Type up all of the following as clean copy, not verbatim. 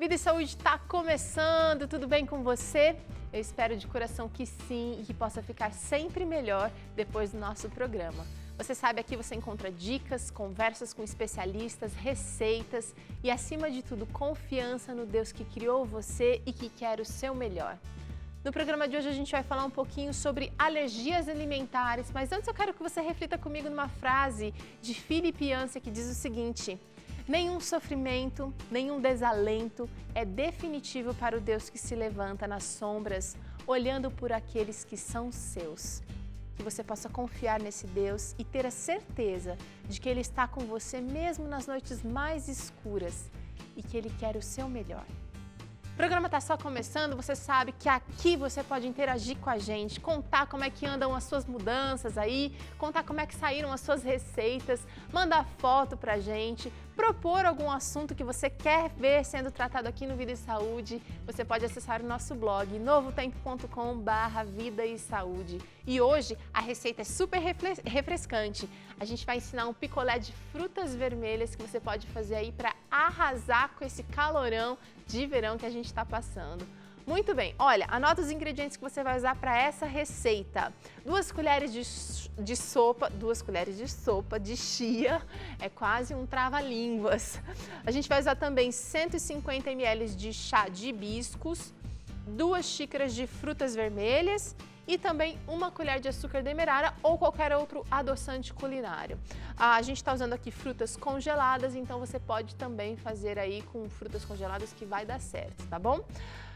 Vida e Saúde está começando, tudo bem com você? Eu espero de coração que sim e que possa ficar sempre melhor depois do nosso programa. Você sabe, aqui você encontra dicas, conversas com especialistas, receitas e, acima de tudo, confiança no Deus que criou você e que quer o seu melhor. No programa de hoje a gente vai falar um pouquinho sobre alergias alimentares, mas antes eu quero que você reflita comigo numa frase de Philip Yancey que diz o seguinte: nenhum sofrimento, nenhum desalento é definitivo para o Deus que se levanta nas sombras, olhando por aqueles que são seus. Que você possa confiar nesse Deus e ter a certeza de que Ele está com você mesmo nas noites mais escuras e que Ele quer o seu melhor. O programa está só começando, você sabe que aqui você pode interagir com a gente, contar como é que andam as suas mudanças aí, contar como é que saíram as suas receitas, mandar foto pra gente, propor algum assunto que você quer ver sendo tratado aqui no Vida e Saúde. Você pode acessar o nosso blog novotempo.com/vida e saúde. E hoje a receita é super refrescante. A gente vai ensinar um picolé de frutas vermelhas que você pode fazer aí para arrasar com esse calorão de verão que a gente está passando. Muito bem, olha, anota os ingredientes que você vai usar para essa receita. 2 colheres de sopa de chia, é quase um trava-línguas. A gente vai usar também 150 ml de chá de hibiscos, 2 xícaras de frutas vermelhas e também 1 colher de açúcar demerara ou qualquer outro adoçante culinário. A gente está usando aqui frutas congeladas, então você pode também fazer aí com frutas congeladas que vai dar certo, tá bom?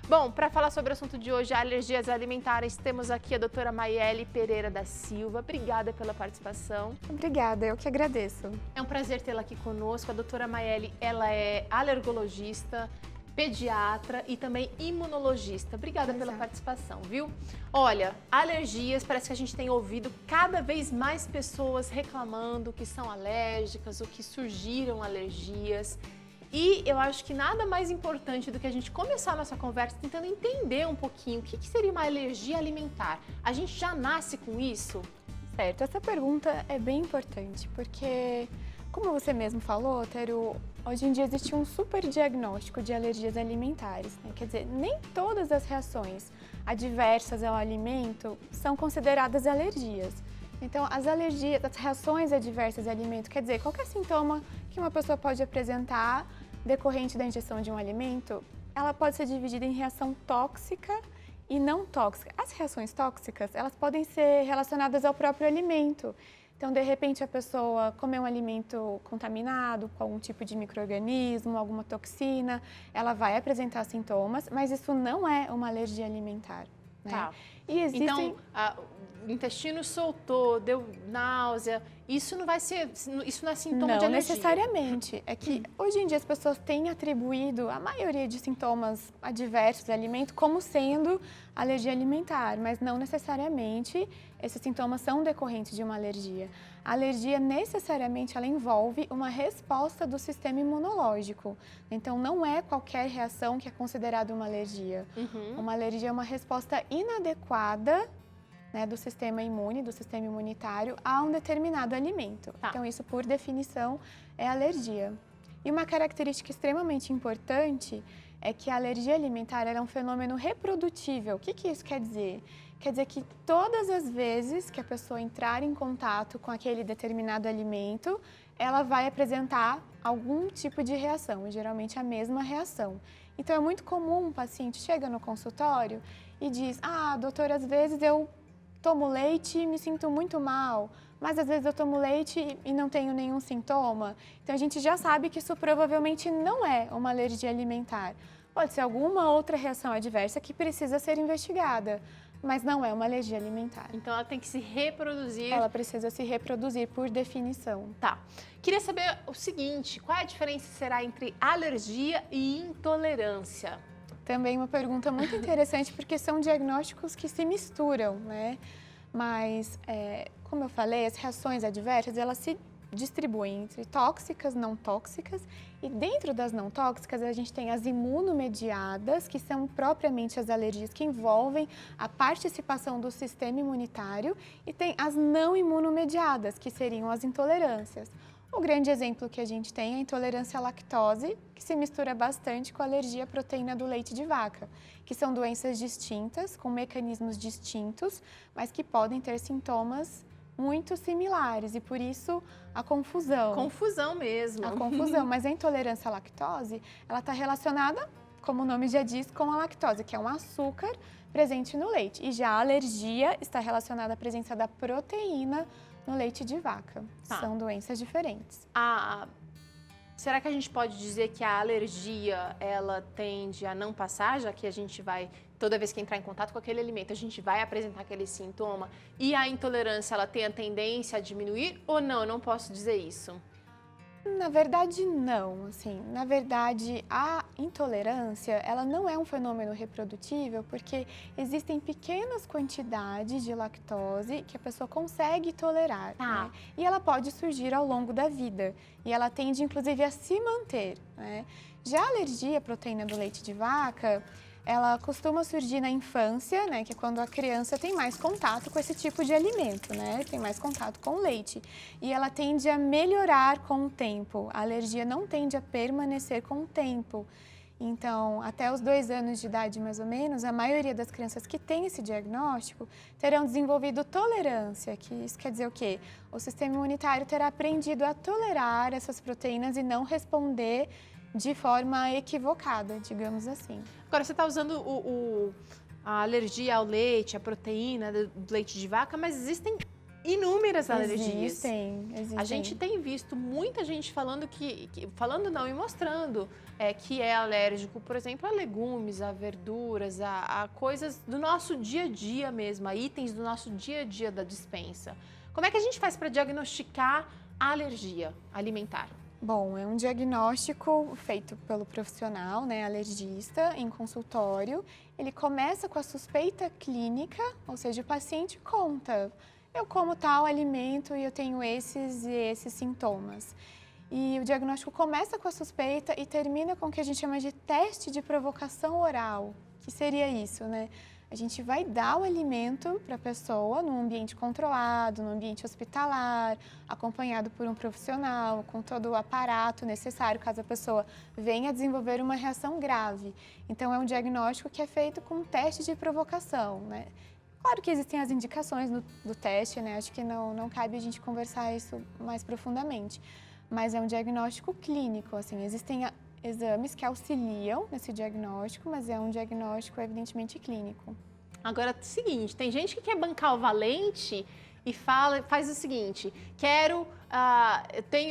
Bom, para falar sobre o assunto de hoje, alergias alimentares, temos aqui a doutora Maiele Pereira da Silva. Obrigada pela participação. Obrigada, eu que agradeço. É um prazer tê-la aqui conosco. A doutora Maiele, ela é alergologista, pediatra e também imunologista. Obrigada pela participação, viu? Olha, alergias, parece que a gente tem ouvido cada vez mais pessoas reclamando que são alérgicas ou que surgiram alergias. E eu acho que nada mais importante do que a gente começar a nossa conversa tentando entender um pouquinho o que seria uma alergia alimentar. A gente já nasce com isso? Certo, essa pergunta é bem importante, porque, como você mesmo falou, Teru, hoje em dia existe um super diagnóstico de alergias alimentares, né? Quer dizer, nem todas as reações adversas ao alimento são consideradas alergias. Então, as alergias, as reações adversas ao alimento, quer dizer, qualquer sintoma que uma pessoa pode apresentar decorrente da ingestão de um alimento, ela pode ser dividida em reação tóxica e não tóxica. As reações tóxicas, elas podem ser relacionadas ao próprio alimento. Então, de repente, a pessoa comeu um alimento contaminado com algum tipo de micro-organismo, alguma toxina, ela vai apresentar sintomas, mas isso não é uma alergia alimentar, né? Tá. E existem... Então, o intestino soltou, deu náusea, isso não vai ser, isso não é sintoma de alergia? Não necessariamente. É que hoje em dia as pessoas têm atribuído a maioria de sintomas adversos do alimento como sendo alergia alimentar, mas não necessariamente esses sintomas são decorrentes de uma alergia. A alergia necessariamente ela envolve uma resposta do sistema imunológico. Então não é qualquer reação que é considerada uma alergia. Uma alergia é uma resposta inadequada, né, do sistema imune, do sistema imunitário, a um determinado alimento. Tá. Então, isso, por definição, é alergia. E uma característica extremamente importante é que a alergia alimentar é um fenômeno reprodutível. O que isso quer dizer? Quer dizer que todas as vezes que a pessoa entrar em contato com aquele determinado alimento, ela vai apresentar algum tipo de reação, e geralmente a mesma reação. Então, é muito comum um paciente chega no consultório e diz: doutor, às vezes eu tomo leite e me sinto muito mal, mas às vezes eu tomo leite e não tenho nenhum sintoma. Então a gente já sabe que isso provavelmente não é uma alergia alimentar. Pode ser alguma outra reação adversa que precisa ser investigada, mas não é uma alergia alimentar. Então ela tem que se reproduzir. Ela precisa se reproduzir por definição. Tá. Queria saber o seguinte, qual é a diferença será entre alergia e intolerância? Também uma pergunta muito interessante, porque são diagnósticos que se misturam, né? Mas, como eu falei, as reações adversas, elas se distribuem entre tóxicas, não tóxicas, e dentro das não tóxicas a gente tem as imunomediadas, que são propriamente as alergias que envolvem a participação do sistema imunitário, e tem as não imunomediadas, que seriam as intolerâncias. O grande exemplo que a gente tem é a intolerância à lactose, que se mistura bastante com a alergia à proteína do leite de vaca, que são doenças distintas, com mecanismos distintos, mas que podem ter sintomas muito similares e por isso a confusão. Confusão mesmo. A confusão, mas a intolerância à lactose, ela está relacionada, como o nome já diz, com a lactose, que é um açúcar presente no leite. E já a alergia está relacionada à presença da proteína no leite de vaca. Tá. São doenças diferentes. Será que a gente pode dizer que a alergia, ela tende a não passar, já que a gente vai, toda vez que entrar em contato com aquele alimento, a gente vai apresentar aquele sintoma? E a intolerância, ela tem a tendência a diminuir ou não? Eu não posso dizer isso. Na verdade, não. Assim, na verdade, a intolerância, ela não é um fenômeno reprodutível porque existem pequenas quantidades de lactose que a pessoa consegue tolerar. Tá. Né? E ela pode surgir ao longo da vida. E ela tende, inclusive, a se manter. Né? Já a alergia à proteína do leite de vaca, ela costuma surgir na infância, né, que é quando a criança tem mais contato com esse tipo de alimento, né, tem mais contato com o leite. E ela tende a melhorar com o tempo, a alergia não tende a permanecer com o tempo. Então, até os 2 anos de idade, mais ou menos, a maioria das crianças que tem esse diagnóstico terão desenvolvido tolerância, que isso quer dizer o quê? O sistema imunitário terá aprendido a tolerar essas proteínas e não responder de forma equivocada, digamos assim. Agora, você está usando a alergia ao leite, a proteína do leite de vaca, mas existem inúmeras alergias. Existem. A gente tem visto muita gente falando falando não, e mostrando que é alérgico, por exemplo, a legumes, a verduras, a coisas do nosso dia a dia mesmo, a itens do nosso dia a dia da despensa. Como é que a gente faz para diagnosticar a alergia alimentar? Bom, é um diagnóstico feito pelo profissional, né, alergista, em consultório. Ele começa com a suspeita clínica, ou seja, o paciente conta: eu como tal alimento e eu tenho esses e esses sintomas. E o diagnóstico começa com a suspeita e termina com o que a gente chama de teste de provocação oral, que seria isso, né? A gente vai dar o alimento para a pessoa num ambiente controlado, num ambiente hospitalar, acompanhado por um profissional, com todo o aparato necessário caso a pessoa venha a desenvolver uma reação grave. Então, é um diagnóstico que é feito com um teste de provocação, né? Claro que existem as indicações do teste, né? Acho que não cabe a gente conversar isso mais profundamente. Mas é um diagnóstico clínico, assim, existem exames que auxiliam nesse diagnóstico, mas é um diagnóstico evidentemente clínico. Agora, é o seguinte, tem gente que quer bancar o valente e faz o seguinte: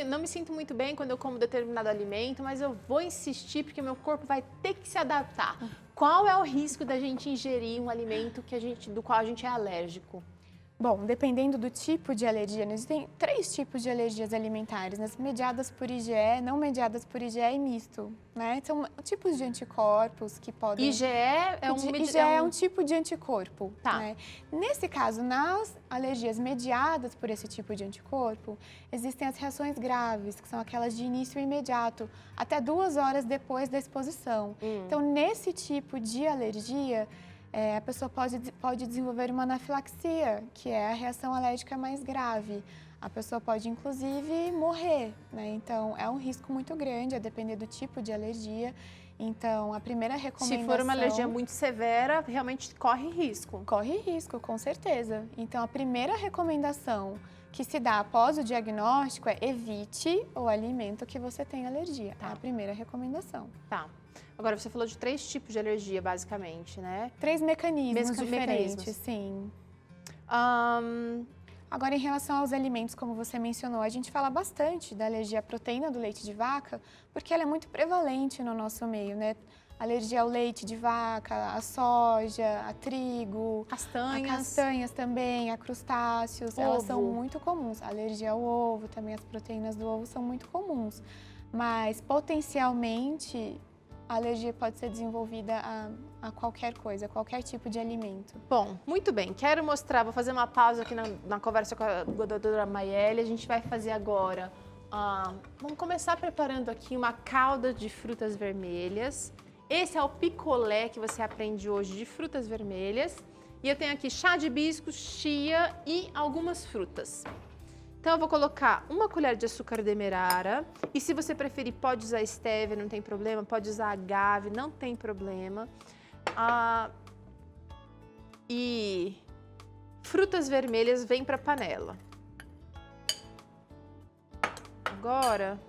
não me sinto muito bem quando eu como determinado alimento, mas eu vou insistir porque meu corpo vai ter que se adaptar. Qual é o risco da gente ingerir um alimento do qual a gente é alérgico? Bom, dependendo do tipo de alergia, existem 3 tipos de alergias alimentares, né? Mediadas por IgE, não mediadas por IgE e misto, né? São tipos de anticorpos que podem... IgE IgE é um tipo de anticorpo, tá. Né? Nesse caso, nas alergias mediadas por esse tipo de anticorpo, existem as reações graves, que são aquelas de início imediato, até 2 horas depois da exposição. Então, nesse tipo de alergia, a pessoa pode desenvolver uma anafilaxia, que é a reação alérgica mais grave. A pessoa pode, inclusive, morrer, né? Então, é um risco muito grande, a depender do tipo de alergia. Então, a primeira recomendação... Se for uma alergia muito severa, realmente corre risco. Corre risco, com certeza. Então, a primeira recomendação que se dá após o diagnóstico é: evite o alimento que você tem alergia. Tá. É a primeira recomendação. Tá. Agora, você falou de 3 tipos de alergia, basicamente, né? 3 mecanismos diferentes, mecanismos. sim. Agora, em relação aos alimentos, como você mencionou, a gente fala bastante da alergia à proteína do leite de vaca, porque ela é muito prevalente no nosso meio, né? Alergia ao leite de vaca, à soja, a trigo, Castanhas. a castanhas também, a crustáceos, elas são Ovo. muito comuns. A alergia ao ovo, também as proteínas do ovo são muito comuns. Mas, potencialmente, a alergia pode ser desenvolvida a qualquer coisa, a qualquer tipo de alimento. Bom, muito bem. Quero mostrar, vou fazer uma pausa aqui na conversa com a doutora Maiele. A gente vai fazer agora, vamos começar preparando aqui uma calda de frutas vermelhas. Esse é o picolé que você aprende hoje de frutas vermelhas. E eu tenho aqui chá de hibisco, chia e algumas frutas. Então, eu vou colocar 1 colher de açúcar demerara. E se você preferir, pode usar stevia, não tem problema. Pode usar agave, não tem problema. E frutas vermelhas vêm para a panela. Agora,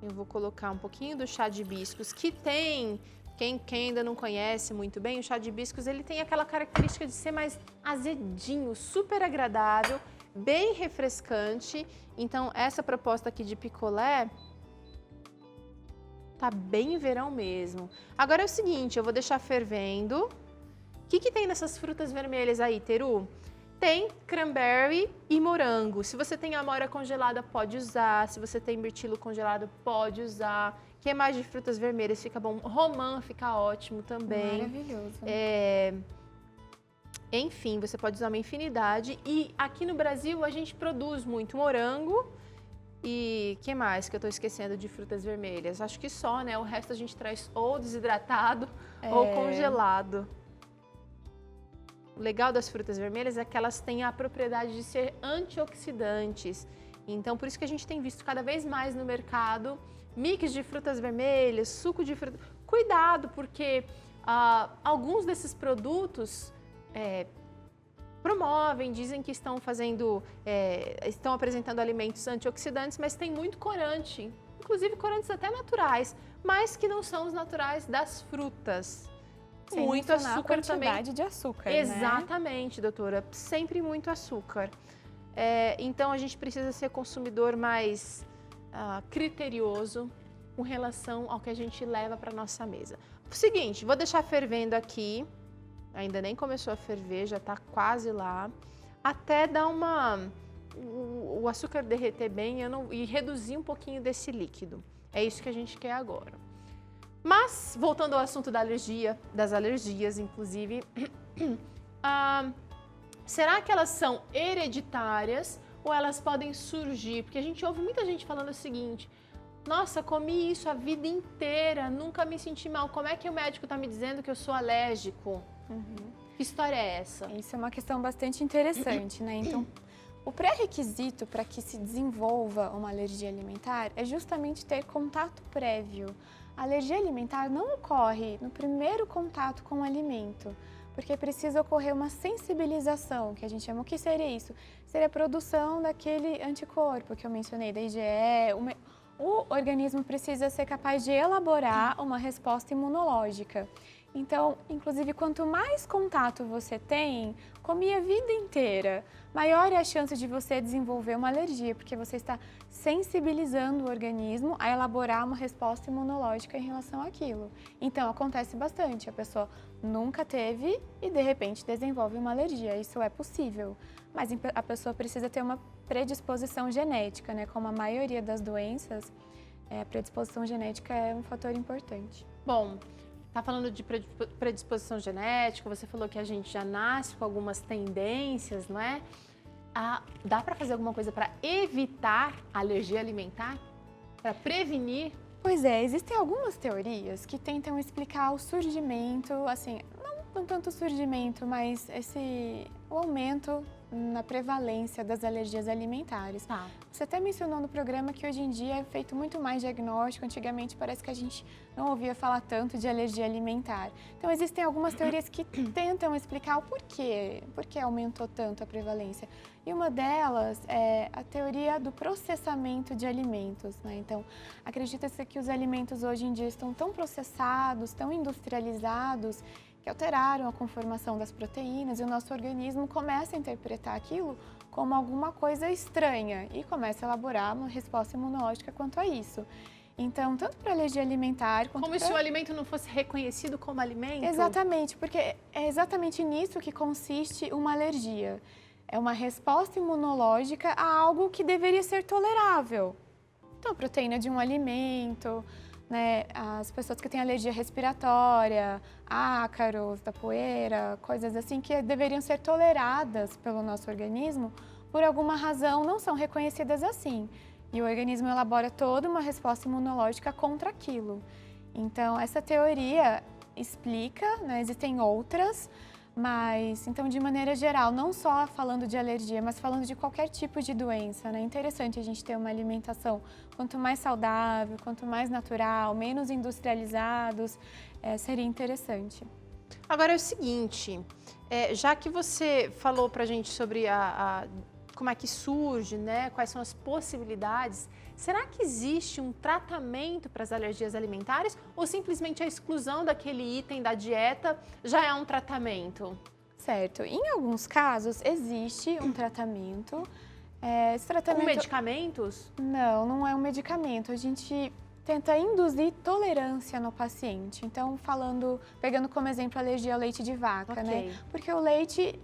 eu vou colocar um pouquinho do chá de hibiscus, que tem... Quem ainda não conhece muito bem, o chá de hibiscus, ele tem aquela característica de ser mais azedinho, super agradável, bem refrescante. Então, essa proposta aqui de picolé tá bem verão mesmo. Agora é o seguinte, eu vou deixar fervendo. O que tem nessas frutas vermelhas aí, Teru? Tem cranberry e morango. Se você tem amora congelada, pode usar. Se você tem mirtilo congelado, pode usar. O que mais de frutas vermelhas fica bom? Romã fica ótimo também. Maravilhoso. Enfim, você pode usar uma infinidade. E aqui no Brasil a gente produz muito morango. E que mais que eu tô esquecendo de frutas vermelhas? Acho que só, né? O resto a gente traz ou desidratado ou congelado. O legal das frutas vermelhas é que elas têm a propriedade de ser antioxidantes. Então, por isso que a gente tem visto cada vez mais no mercado mix de frutas vermelhas, suco de frutas. Cuidado, porque alguns desses produtos promovem, dizem que estão estão apresentando alimentos antioxidantes, mas tem muito corante, inclusive corantes até naturais, mas que não são os naturais das frutas. Sem muito açúcar também. Quantidade de açúcar, Exatamente, doutora. Sempre muito açúcar. Então, a gente precisa ser consumidor mais criterioso com relação ao que a gente leva para nossa mesa. O seguinte, vou deixar fervendo aqui. Ainda nem começou a ferver, já está quase lá. Até dar o açúcar derreter bem e reduzir um pouquinho desse líquido. É isso que a gente quer agora. Mas, voltando ao assunto das alergias, inclusive, será que elas são hereditárias ou elas podem surgir? Porque a gente ouve muita gente falando o seguinte: nossa, comi isso a vida inteira, nunca me senti mal. Como é que o médico está me dizendo que eu sou alérgico? Que história é essa? Isso é uma questão bastante interessante, né? Então, o pré-requisito para que se desenvolva uma alergia alimentar é justamente ter contato prévio. A alergia alimentar não ocorre no primeiro contato com o alimento, porque precisa ocorrer uma sensibilização, que a gente chama. O que seria isso? Seria a produção daquele anticorpo que eu mencionei, da IgE. O organismo precisa ser capaz de elaborar uma resposta imunológica. Então, inclusive, quanto mais contato você tem, comer a vida inteira, maior é a chance de você desenvolver uma alergia, porque você está sensibilizando o organismo a elaborar uma resposta imunológica em relação àquilo. Então, acontece bastante, a pessoa nunca teve e, de repente, desenvolve uma alergia. Isso é possível, mas a pessoa precisa ter uma predisposição genética, né? Como a maioria das doenças, a predisposição genética é um fator importante. Bom, tá falando de predisposição genética, você falou que a gente já nasce com algumas tendências, não é? Dá para fazer alguma coisa para evitar a alergia alimentar? Para prevenir? Pois é, existem algumas teorias que tentam explicar o surgimento, assim, não tanto o surgimento, mas o aumento na prevalência das alergias alimentares. Tá. Você até mencionou no programa que hoje em dia é feito muito mais diagnóstico. Antigamente parece que a gente não ouvia falar tanto de alergia alimentar. Então existem algumas teorias que tentam explicar o porquê, por que aumentou tanto a prevalência. E uma delas é a teoria do processamento de alimentos, né? Então, acredita-se que os alimentos hoje em dia estão tão processados, tão industrializados, que alteraram a conformação das proteínas, e o nosso organismo começa a interpretar aquilo como alguma coisa estranha e começa a elaborar uma resposta imunológica quanto a isso. Então, tanto para alergia alimentar quanto como se o alimento não fosse reconhecido como alimento? Exatamente, porque é exatamente nisso que consiste uma alergia. É uma resposta imunológica a algo que deveria ser tolerável. Então, a proteína de um alimento, né, as pessoas que têm alergia respiratória, ácaros, da poeira, coisas assim que deveriam ser toleradas pelo nosso organismo, por alguma razão não são reconhecidas assim. E o organismo elabora toda uma resposta imunológica contra aquilo. Então, essa teoria explica, né, existem outras, Mas, então, de maneira geral, não só falando de alergia, mas falando de qualquer tipo de doença, né? É interessante a gente ter uma alimentação quanto mais saudável, quanto mais natural, menos industrializados, seria interessante. Agora é o seguinte, já que você falou pra gente sobre como é que surge, né? Quais são as possibilidades, será que existe um tratamento para as alergias alimentares ou simplesmente a exclusão daquele item da dieta já é um tratamento? Certo. Em alguns casos, existe um tratamento. Esse Com tratamento... medicamentos? Não, não é um medicamento. A gente tenta induzir tolerância no paciente. Então, pegando como exemplo a alergia ao leite de vaca, né? Porque o leite,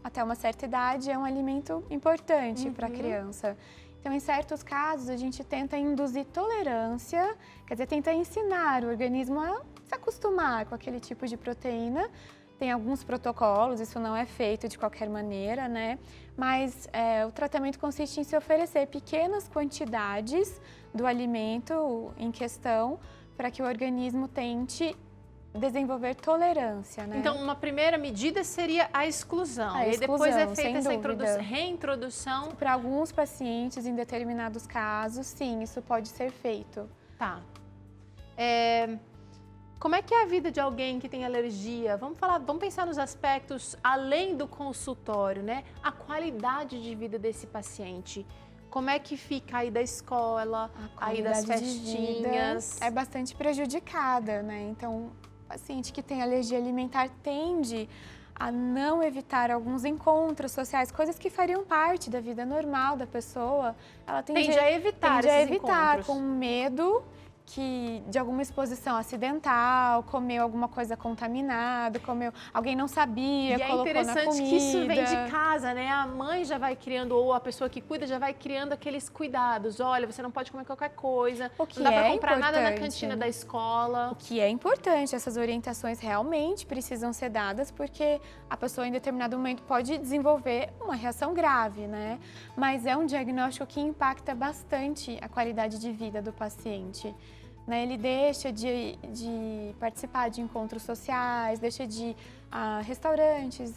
até uma certa idade, é um alimento importante para a criança. Então, em certos casos, a gente tenta induzir tolerância, quer dizer, tenta ensinar o organismo a se acostumar com aquele tipo de proteína. Tem alguns protocolos, isso não é feito de qualquer maneira, né? Mas o tratamento consiste em se oferecer pequenas quantidades do alimento em questão para que o organismo tente desenvolver tolerância, né? Então, uma primeira medida seria a exclusão. E depois é feita essa reintrodução. Para alguns pacientes, em determinados casos, sim, isso pode ser feito. Tá. Como é que é a vida de alguém que tem alergia? Vamos pensar nos aspectos além do consultório, né? A qualidade de vida desse paciente. Como é que fica aí da escola, aí das festinhas? É bastante prejudicada, né? Então, o paciente que tem alergia alimentar tende a não evitar alguns encontros sociais, coisas que fariam parte da vida normal da pessoa. Ela tende a evitar esses encontros. Com medo de alguma exposição acidental, comeu alguma coisa contaminada, alguém não sabia, colocou na comida. E é interessante que isso vem de casa, né? A mãe já vai criando, ou a pessoa que cuida já vai criando aqueles cuidados. Olha, você não pode comer qualquer coisa, não dá pra comprar nada na cantina da escola. O que é importante, essas orientações realmente precisam ser dadas, porque a pessoa em determinado momento pode desenvolver uma reação grave, né? Mas é um diagnóstico que impacta bastante a qualidade de vida do paciente. Ele deixa de participar de encontros sociais, deixa de ir a restaurantes,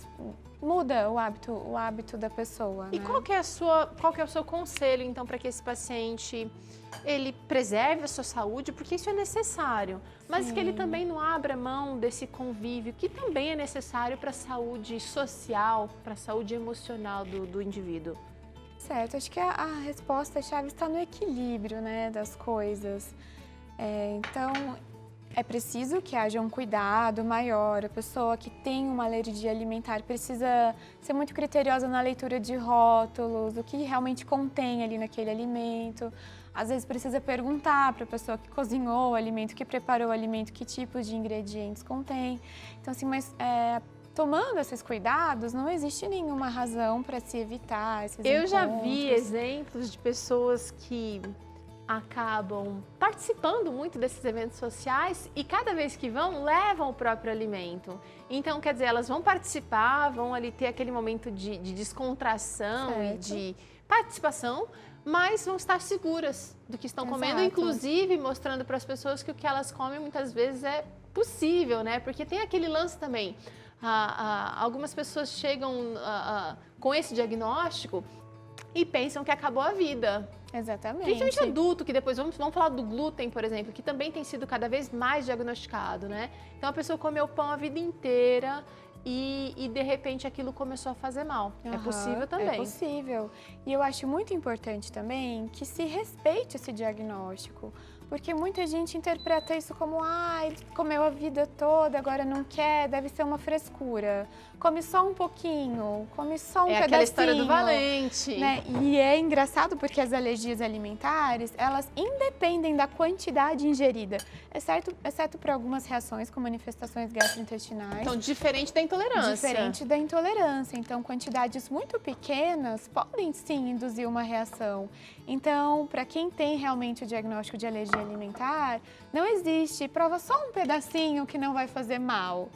muda o hábito da pessoa. E qual que é o seu conselho, então, para que esse paciente ele preserve a sua saúde, porque isso é necessário, mas que ele também não abra mão desse convívio, que também é necessário para a saúde social, para a saúde emocional do indivíduo? Certo, acho que a resposta-chave está no equilíbrio, né, das coisas. Então, é preciso que haja um cuidado maior. A pessoa que tem uma alergia alimentar precisa ser muito criteriosa na leitura de rótulos, o que realmente contém ali naquele alimento. Às vezes precisa perguntar para a pessoa que cozinhou o alimento, que preparou o alimento, que tipos de ingredientes contém. Então, assim, tomando esses cuidados, não existe nenhuma razão para se evitar esses encontros. Eu já vi exemplos de pessoas que acabam participando muito desses eventos sociais e cada vez que vão, levam o próprio alimento. Então, quer dizer, elas vão participar, vão ali ter aquele momento de descontração e de participação, mas vão estar seguras do que estão comendo, inclusive mostrando para as pessoas que o que elas comem muitas vezes é possível, né? Porque tem aquele lance também, algumas pessoas chegam com esse diagnóstico e pensam que acabou a vida. Exatamente. Principalmente adulto, que depois vamos falar do glúten, por exemplo, que também tem sido cada vez mais diagnosticado, né? Então a pessoa comeu pão a vida inteira e de repente aquilo começou a fazer mal. É possível também. É possível. E eu acho muito importante também que se respeite esse diagnóstico. Porque muita gente interpreta isso como, ele comeu a vida toda, agora não quer, deve ser uma frescura. Come só um pouquinho, come só um pedacinho. É aquela história do valente. Né? E é engraçado porque as alergias alimentares, elas independem da quantidade ingerida, exceto por algumas reações com manifestações gastrointestinais. Então, diferente da intolerância. Diferente da intolerância. Então, quantidades muito pequenas podem sim induzir uma reação. Então, para quem tem realmente o diagnóstico de alergia alimentar, não existe, prova só um pedacinho que não vai fazer mal.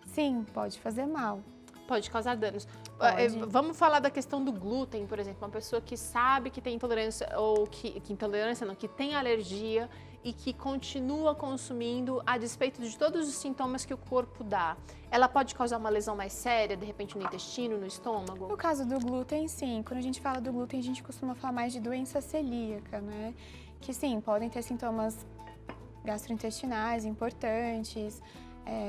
Sim, pode fazer mal. Pode causar danos. Pode. Vamos falar da questão do glúten, por exemplo. Uma pessoa que sabe que tem intolerância, ou que intolerância não, que tem alergia e que continua consumindo a despeito de todos os sintomas que o corpo dá. Ela pode causar uma lesão mais séria, de repente no intestino, no estômago? No caso do glúten, sim. Quando a gente fala do glúten, a gente costuma falar mais de doença celíaca, né? Que sim, podem ter sintomas gastrointestinais importantes.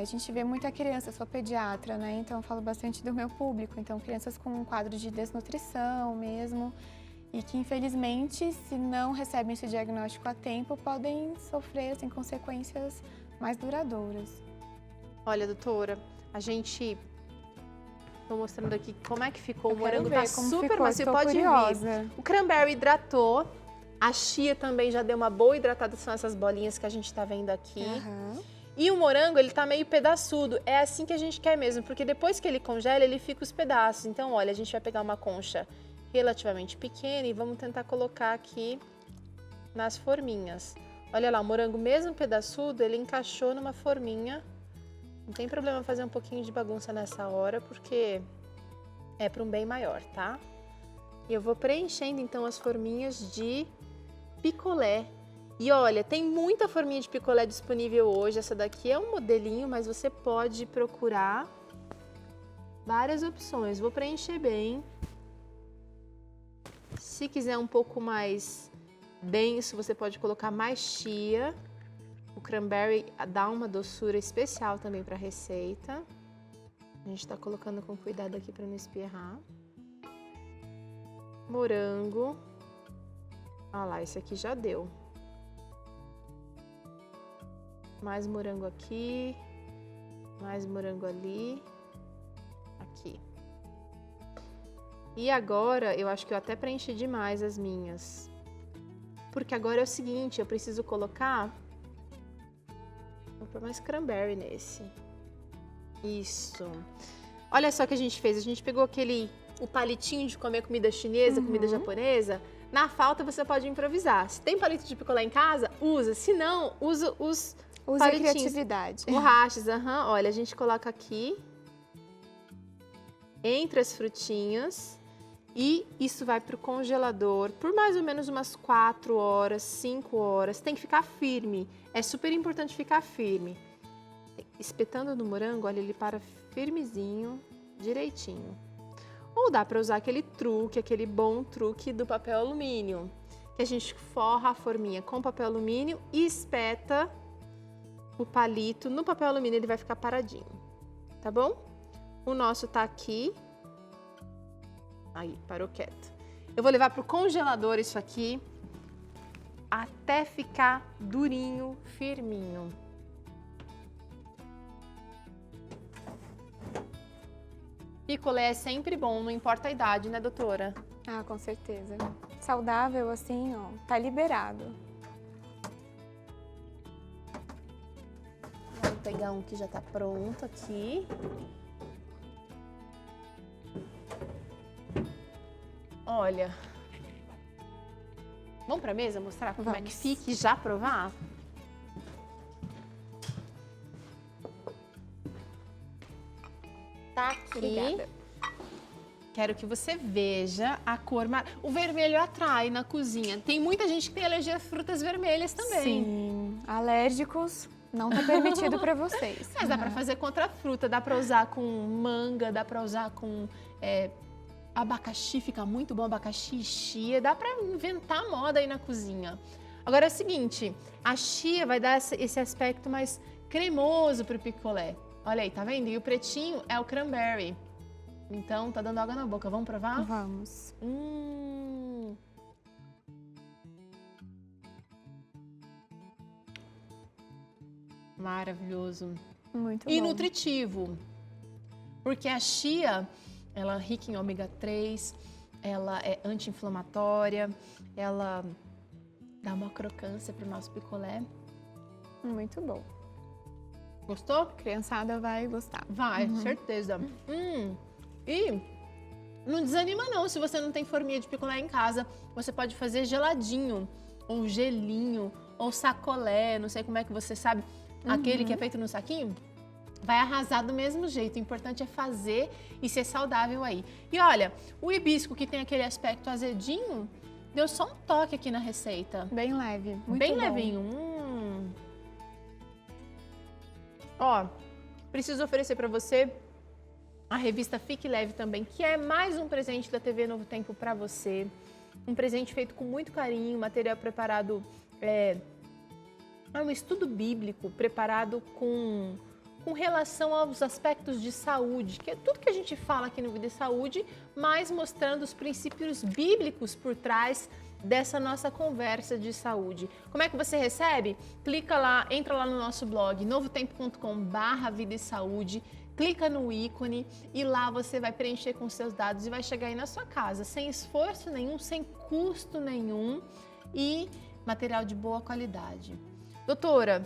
A gente vê muita criança, sou pediatra, né? Então eu falo bastante do meu público. Então crianças com um quadro de desnutrição mesmo e que infelizmente, se não recebem esse diagnóstico a tempo, podem sofrer assim, consequências mais duradouras. Olha, doutora, a gente... Estou mostrando aqui como é que ficou. O Eu quero morango ver tá como super ficou, macio, estou pode curiosa. vir. O cranberry hidratou, a chia também já deu uma boa hidratada, são essas bolinhas que a gente tá vendo aqui. Aham. E o morango, ele tá meio pedaçudo, é assim que a gente quer mesmo, porque depois que ele congela, ele fica os pedaços. Então, olha, a gente vai pegar uma concha relativamente pequena e vamos tentar colocar aqui nas forminhas. Olha lá, o morango mesmo pedaçudo, ele encaixou numa forminha. Não tem problema fazer um pouquinho de bagunça nessa hora, porque é para um bem maior, tá? E eu vou preenchendo, então, as forminhas de picolé. E olha, tem muita forminha de picolé disponível hoje. Essa daqui é um modelinho, mas você pode procurar várias opções. Vou preencher bem. Se quiser um pouco mais denso, você pode colocar mais chia. O cranberry dá uma doçura especial também para a receita. A gente está colocando com cuidado aqui para não espirrar. Morango. Olha lá, esse aqui já deu. Mais morango aqui, mais morango ali, aqui. E agora, eu acho que eu até preenchi demais as minhas. Porque agora é o seguinte, eu preciso colocar... Vou pôr mais cranberry nesse. Isso. Olha só o que a gente fez, a gente pegou o palitinho de comer comida chinesa, comida japonesa. Na falta, você pode improvisar. Se tem palito de picolé em casa, usa. Se não, usa os... Use a criatividade. Borrachas, olha, a gente coloca aqui, entre as frutinhas, e isso vai para o congelador por mais ou menos umas 4 horas, 5 horas. Tem que ficar firme, é super importante ficar firme. Espetando no morango, olha, ele para firmezinho, direitinho. Ou dá para usar aquele truque, aquele bom truque do papel alumínio, que a gente forra a forminha com papel alumínio e espeta o palito no papel alumínio, ele vai ficar paradinho, tá bom? O nosso tá aqui. Aí, parou quieto. Eu vou levar pro congelador isso aqui até ficar durinho, firminho. Picolé é sempre bom, não importa a idade, né, doutora? Ah, com certeza. Saudável assim, ó, tá liberado. Vou pegar um que já tá pronto aqui. Olha. Vamos pra mesa mostrar como é que fica e já provar? Tá aqui. Obrigada. Quero que você veja a cor. O vermelho atrai na cozinha. Tem muita gente que tem alergia a frutas vermelhas também. Sim, alérgicos não tá permitido para vocês. Mas dá pra fazer contra a fruta, dá pra usar com manga, dá pra usar com abacaxi, fica muito bom, abacaxi e chia. Dá pra inventar moda aí na cozinha. Agora é o seguinte, a chia vai dar esse aspecto mais cremoso pro picolé. Olha aí, tá vendo? E o pretinho é o cranberry. Então, tá dando água na boca. Vamos provar? Vamos. Maravilhoso. Muito E bom. nutritivo. Porque a chia, ela é rica em ômega 3, ela é anti-inflamatória, ela dá uma crocância pro nosso picolé. Muito bom. Gostou? A criançada vai gostar. Vai, certeza. E não desanima não, se você não tem forminha de picolé em casa, você pode fazer geladinho, ou gelinho, ou sacolé, não sei como é que você sabe, aquele que é feito no saquinho. vai arrasar do mesmo jeito. O importante é fazer e ser saudável aí. E olha, o hibisco que tem aquele aspecto azedinho, deu só um toque aqui na receita. Bem leve, muito bem bom. levinho. Ó, preciso oferecer para você a revista Fique Leve também, que é mais um presente da TV Novo Tempo para você. Um presente feito com muito carinho, material preparado, é um estudo bíblico preparado com relação aos aspectos de saúde, que é tudo que a gente fala aqui no Vida e Saúde, mas mostrando os princípios bíblicos por trás dessa nossa conversa de saúde. Como é que você recebe? Clica lá, entra lá no nosso blog, novotempo.com/vida e saúde, clica no ícone e lá você vai preencher com seus dados e vai chegar aí na sua casa, sem esforço nenhum, sem custo nenhum e material de boa qualidade. Doutora,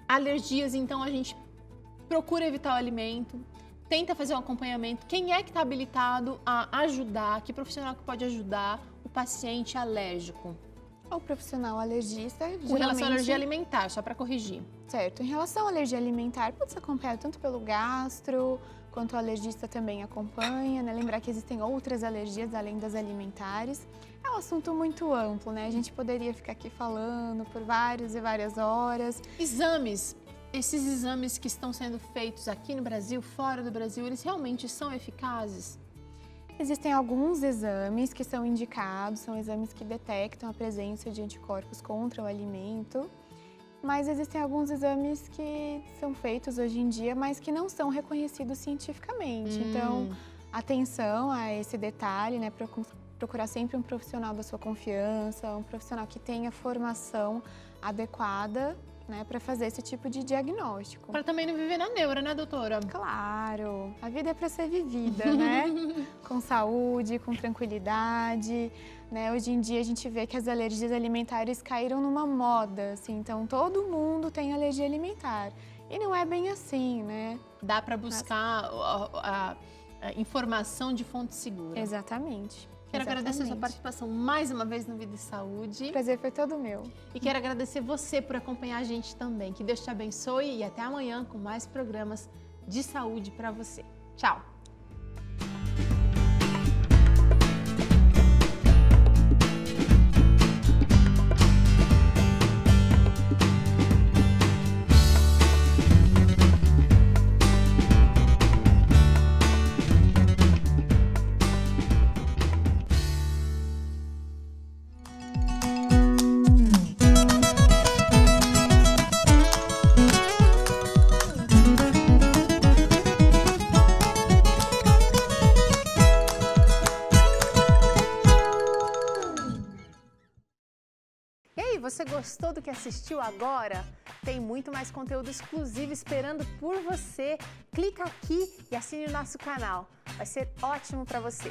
alergias, então a gente procura evitar o alimento, tenta fazer um acompanhamento. Quem é que está habilitado a ajudar? Que profissional que pode ajudar o paciente alérgico? O profissional alergista, Com relação à alergia alimentar, só para corrigir. Certo. Em relação à alergia alimentar, pode ser acompanhado tanto pelo gastro, quanto o alergista também acompanha, né? Lembrar que existem outras alergias além das alimentares. É um assunto muito amplo, né? A gente poderia ficar aqui falando por várias e várias horas. Exames. Esses exames que estão sendo feitos aqui no Brasil, fora do Brasil, eles realmente são eficazes? Existem alguns exames que são indicados, são exames que detectam a presença de anticorpos contra o alimento, mas existem alguns exames que são feitos hoje em dia, mas que não são reconhecidos cientificamente. Então, atenção a esse detalhe, né? Procurar sempre um profissional da sua confiança, um profissional que tenha formação adequada, né, para fazer esse tipo de diagnóstico. Para também não viver na neura, né, doutora? Claro, a vida é para ser vivida, né? Com saúde, com tranquilidade, né? Hoje em dia a gente vê que as alergias alimentares caíram numa moda, assim, então todo mundo tem alergia alimentar. E não é bem assim, né? Dá para buscar a informação de fonte segura. Exatamente. Quero agradecer a sua participação mais uma vez no Vida e Saúde. O prazer foi todo meu. E quero agradecer você por acompanhar a gente também. Que Deus te abençoe e até amanhã com mais programas de saúde para você. Tchau! Você gostou do que assistiu agora? Tem muito mais conteúdo exclusivo esperando por você. Clica aqui e assine o nosso canal. Vai ser ótimo para você.